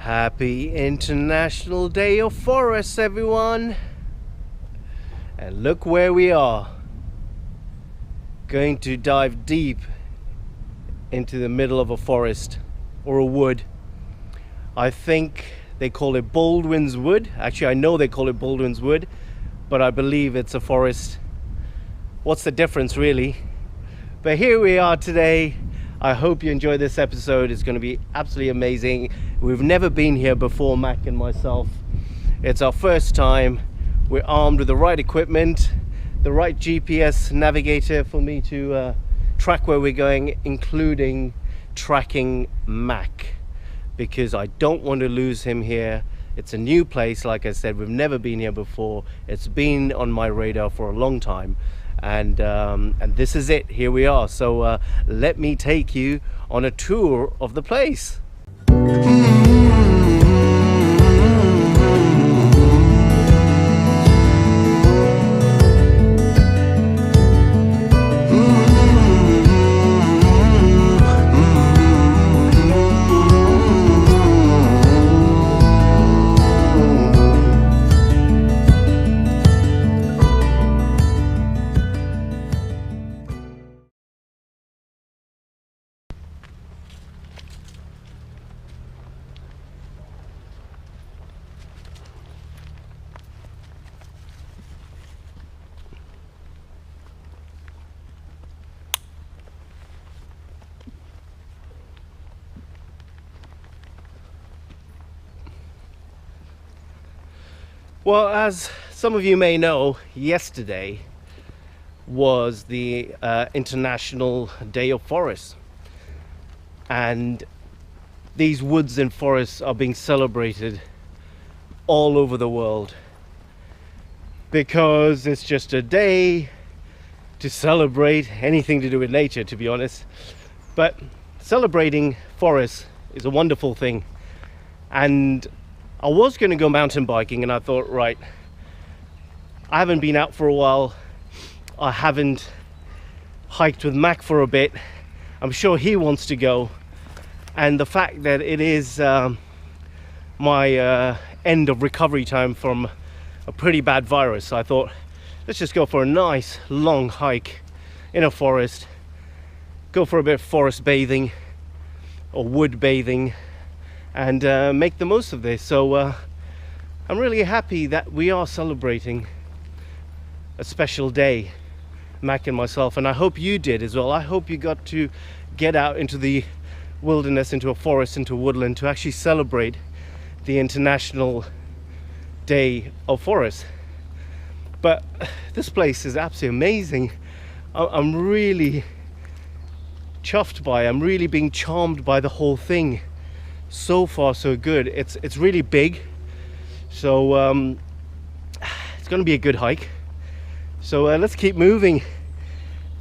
Happy International Day of Forests, everyone! And look where we are. Going to dive deep into the middle of a forest or a wood. I think they call it Baldwin's wood. Actually, I know they call it Baldwin's wood, but I believe it's a forest. What's the difference, really? But here we are today. I hope you enjoy this episode. It's going to be absolutely amazing. We've never been here before, Mac and myself. It's our first time. We're armed with the right equipment, the right GPS navigator for me to track where we're going, including tracking Mac, because I don't want to lose him here. It's a new place, like I said. We've never been here before. It's been on my radar for a long time. And this is it. Here we are. So let me take you on a tour of the place. Well, as some of you may know, yesterday was the International Day of Forests, and these woods and forests are being celebrated all over the world because it's just a day to celebrate anything to do with nature, to be honest. But celebrating forests is a wonderful thing, and I was going to go mountain biking, and I thought, right, I haven't been out for a while. I haven't hiked with Mac for a bit. I'm sure he wants to go. And the fact that it is my end of recovery time from a pretty bad virus, I thought, let's just go for a nice long hike in a forest. Go for a bit of forest bathing or wood bathing, and make the most of this. So I'm really happy that we are celebrating a special day, Mac and myself, and I hope you did as well. I hope you got to get out into the wilderness, into a forest, into woodland, to actually celebrate the International Day of Forests. But this place is absolutely amazing. I'm really chuffed by it. I'm really being charmed by the whole thing. So far so good. It's really big, so it's going to be a good hike. So let's keep moving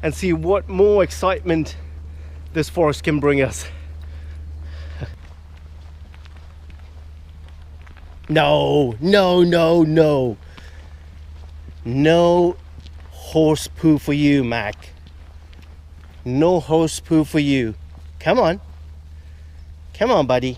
and see what more excitement this forest can bring us. No horse poo for you, Mac. No horse poo for you. Come on, buddy.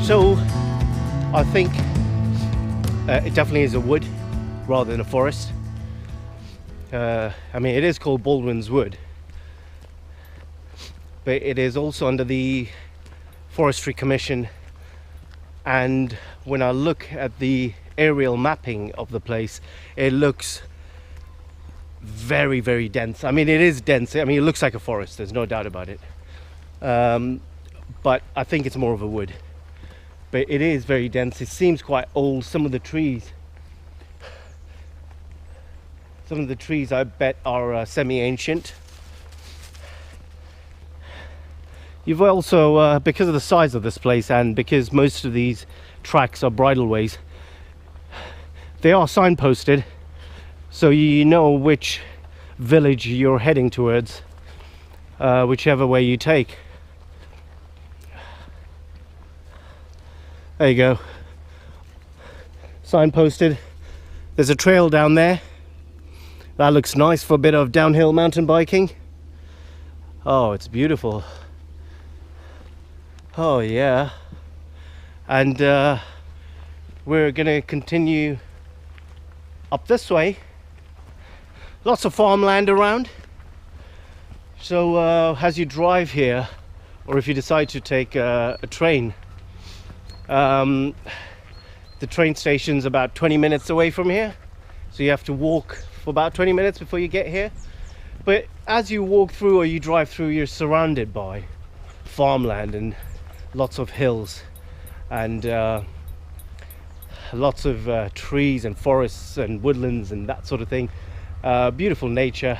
So I think it definitely is a wood rather than a forest. I mean, it is called Baldwin's wood, but it is also under the Forestry Commission. And when I look at the aerial mapping of the place, it looks very, very dense. I mean, it is dense. I mean, it looks like a forest, there's no doubt about it. But I think it's more of a wood. But it is very dense. It seems quite old. Some of the trees I bet are semi-ancient. You've also, because of the size of this place and because most of these tracks are bridleways, they are signposted, so you know which village you're heading towards, whichever way you take. There you go. Signposted. There's a trail down there. That looks nice for a bit of downhill mountain biking. Oh, it's beautiful. Oh yeah. And we're gonna continue up this way. Lots of farmland around. So as you drive here, or if you decide to take a train, the train station's about 20 minutes away from here, so you have to walk for about 20 minutes before you get here. But as you walk through or you drive through, you're surrounded by farmland and lots of hills and lots of trees and forests and woodlands and that sort of thing. Beautiful nature.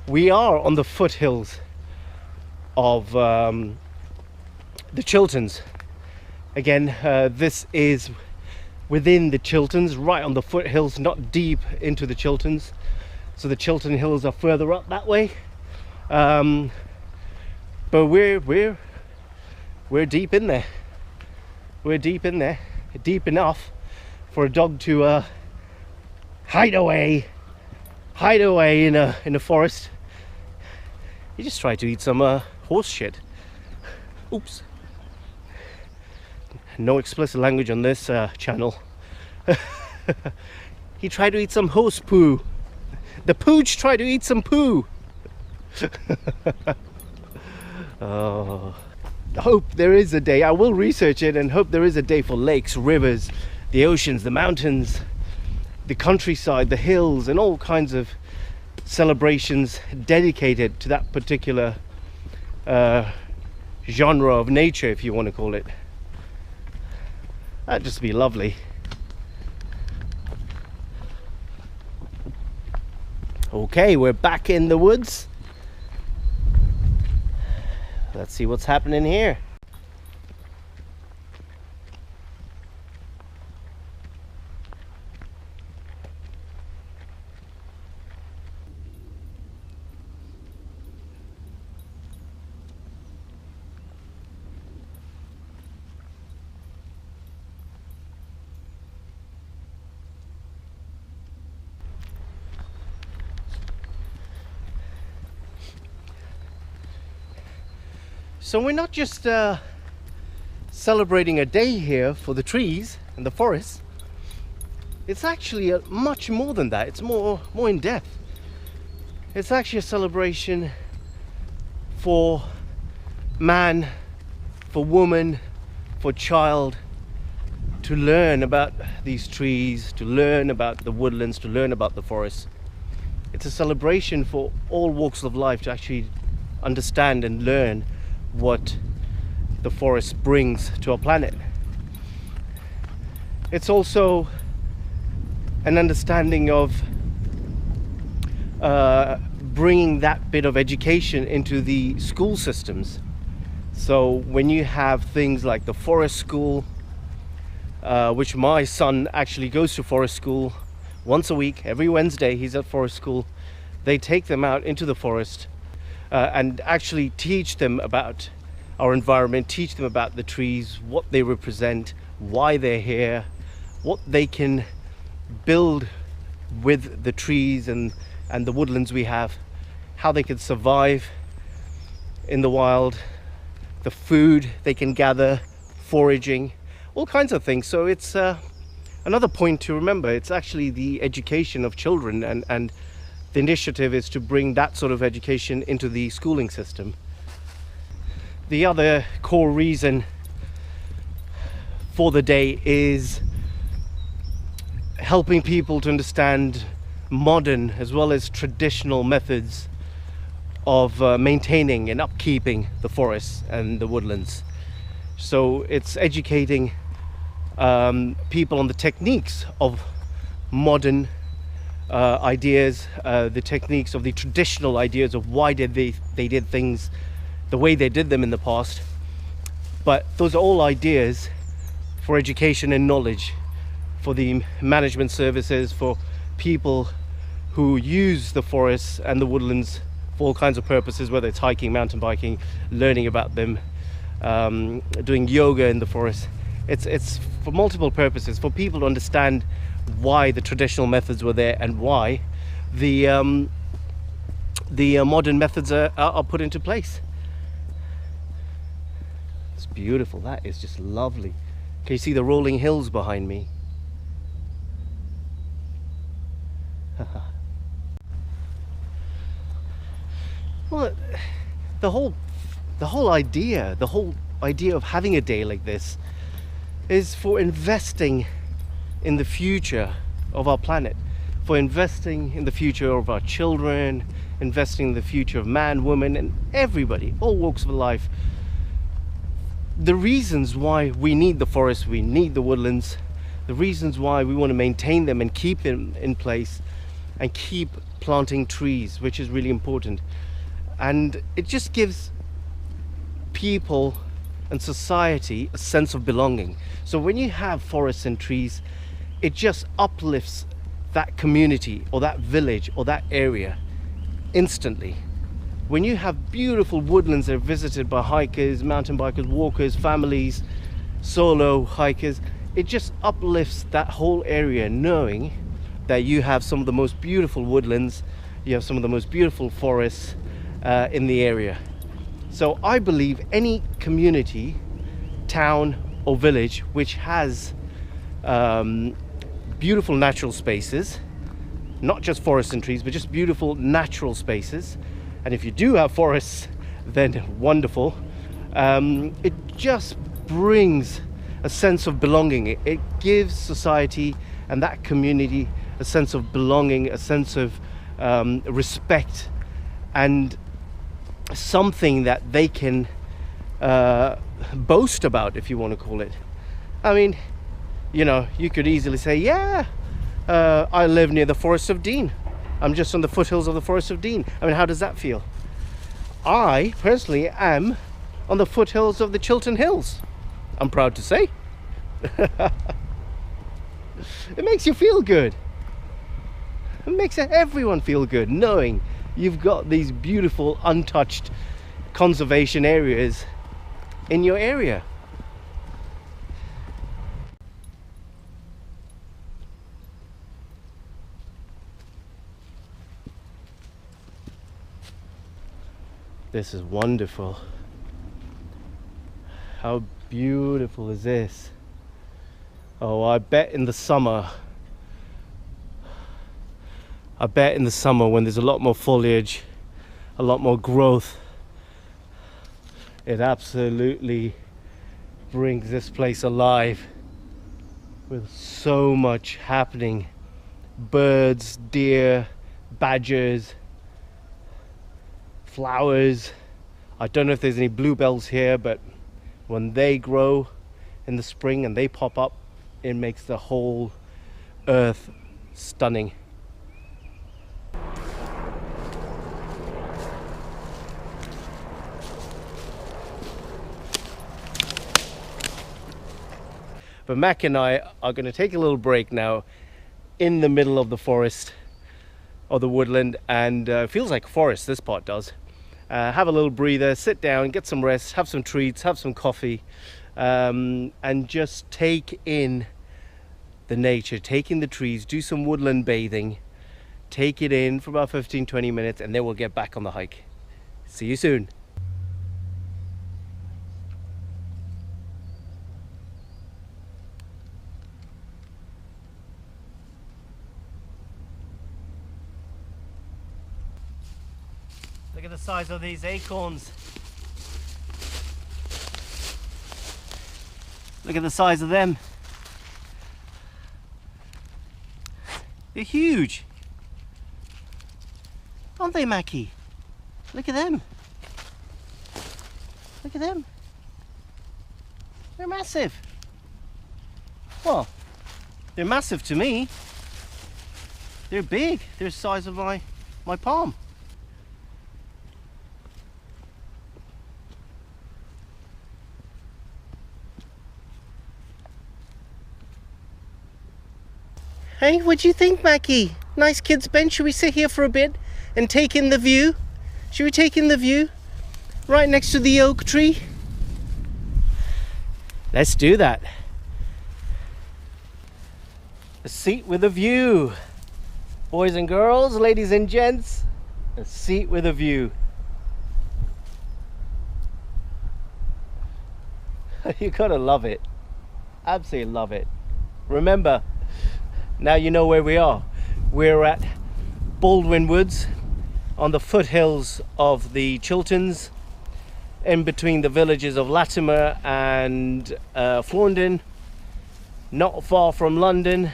We are on the foothills of the Chilterns. Again, this is within the Chilterns, right on the foothills, not deep into the Chilterns. So the Chiltern Hills are further up that way. But we're deep in there. We're deep in there, deep enough for a dog to hide away in a forest. He just tried to eat some horse shit. Oops. No explicit language on this channel. He tried to eat some horse poo. The pooch tried to eat some poo. Oh. I hope there is a day. I will research it and hope there is a day for lakes, rivers, the oceans, the mountains, the countryside, the hills, and all kinds of celebrations dedicated to that particular genre of nature, if you want to call it. That'd just be lovely. Okay, we're back in the woods. Let's see what's happening here. So we're not just celebrating a day here for the trees and the forests. It's actually much more than that. It's more in depth. It's actually a celebration for man, for woman, for child, to learn about these trees, to learn about the woodlands, to learn about the forests. It's a celebration for all walks of life to actually understand and learn what the forest brings to our planet. It's also an understanding of bringing that bit of education into the school systems. So when you have things like the forest school, which my son actually goes to forest school once a week, every Wednesday he's at forest school. They take them out into the forest and actually teach them about our environment, teach them about the trees, what they represent, why they're here, what they can build with the trees and the woodlands we have, how they can survive in the wild, the food they can gather, foraging, all kinds of things. So it's another point to remember. It's actually the education of children, and the initiative is to bring that sort of education into the schooling system. the other core reason for the day is helping people to understand modern as well as traditional methods of maintaining and upkeeping the forests and the woodlands. So it's educating people on the techniques of modern ideas, the techniques of the traditional ideas of why they did things the way they did them in the past. But those are all ideas for education and knowledge for the management services, for people who use the forests and the woodlands for all kinds of purposes, whether it's hiking, mountain biking, learning about them, doing yoga in the forest. It's for multiple purposes, for people to understand why the traditional methods were there and why the modern methods are put into place. It's beautiful. That is just lovely. Can you see the rolling hills behind me? Well, the whole idea of having a day like this is for investing in the future of our planet, for investing in the future of our children, investing in the future of man, woman, and everybody, all walks of life. The reasons why we need the forests, we need the woodlands, the reasons why we want to maintain them and keep them in place and keep planting trees, which is really important. And it just gives people and society a sense of belonging. So when you have forests and trees, it just uplifts that community or that village or that area instantly. When you have beautiful woodlands that are visited by hikers, mountain bikers, walkers, families, solo hikers, it just uplifts that whole area, knowing that you have some of the most beautiful woodlands, you have some of the most beautiful forests in the area. So I believe any community, town or village which has beautiful natural spaces, not just forests and trees, but just beautiful natural spaces, and if you do have forests, then wonderful. It just brings a sense of belonging. It gives society and that community a sense of belonging, a sense of respect, and something that they can boast about, if you want to call it. I mean, you know, you could easily say, yeah, I live near the Forest of Dean. I'm just on the foothills of the Forest of Dean. I mean, how does that feel? I personally am on the foothills of the Chiltern Hills. I'm proud to say. It makes you feel good. It makes everyone feel good knowing you've got these beautiful untouched conservation areas in your area. This is wonderful. How beautiful is this? Oh, I bet in the summer when there's a lot more foliage, a lot more growth, it absolutely brings this place alive with so much happening. Birds, deer, badgers, flowers. I don't know if there's any bluebells here, but when they grow in the spring and they pop up, it makes the whole earth stunning. But Mac and I are going to take a little break now in the middle of the forest or the woodland, and feels like a forest, this part does. Have a little breather, sit down, get some rest, have some treats, have some coffee, and just take in the nature, take in the trees, do some woodland bathing, take it in for about 15-20 minutes, and then we'll get back on the hike. See you soon. Look at the size of these acorns. Look at the size of them. They're huge. Aren't they, Mackie? Look at them. Look at them. They're massive. Well, they're massive to me. They're big. They're the size of my palm. Hey, what do you think, Mackie? Nice kids bench. Should we sit here for a bit and take in the view? Should we take in the view? Right next to the oak tree? Let's do that. A seat with a view. Boys and girls, ladies and gents, a seat with a view. You gotta love it. Absolutely love it. Remember, now you know where we are. We're at Baldwin Woods on the foothills of the Chilterns, in between the villages of Latimer and Flaundon, not far from London.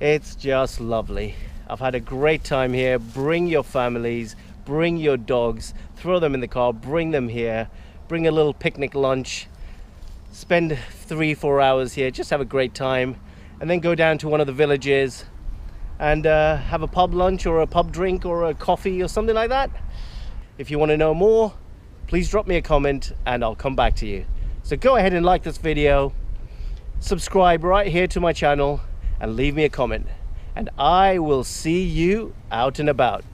It's just lovely. I've had a great time here. Bring your families, bring your dogs, throw them in the car, bring them here, bring a little picnic lunch, spend 3-4 hours here, just have a great time, and then go down to one of the villages and have a pub lunch or a pub drink or a coffee or something like that. If you want to know more, please drop me a comment and I'll come back to you. So go ahead and like this video, subscribe right here to my channel, and leave me a comment, and I will see you out and about.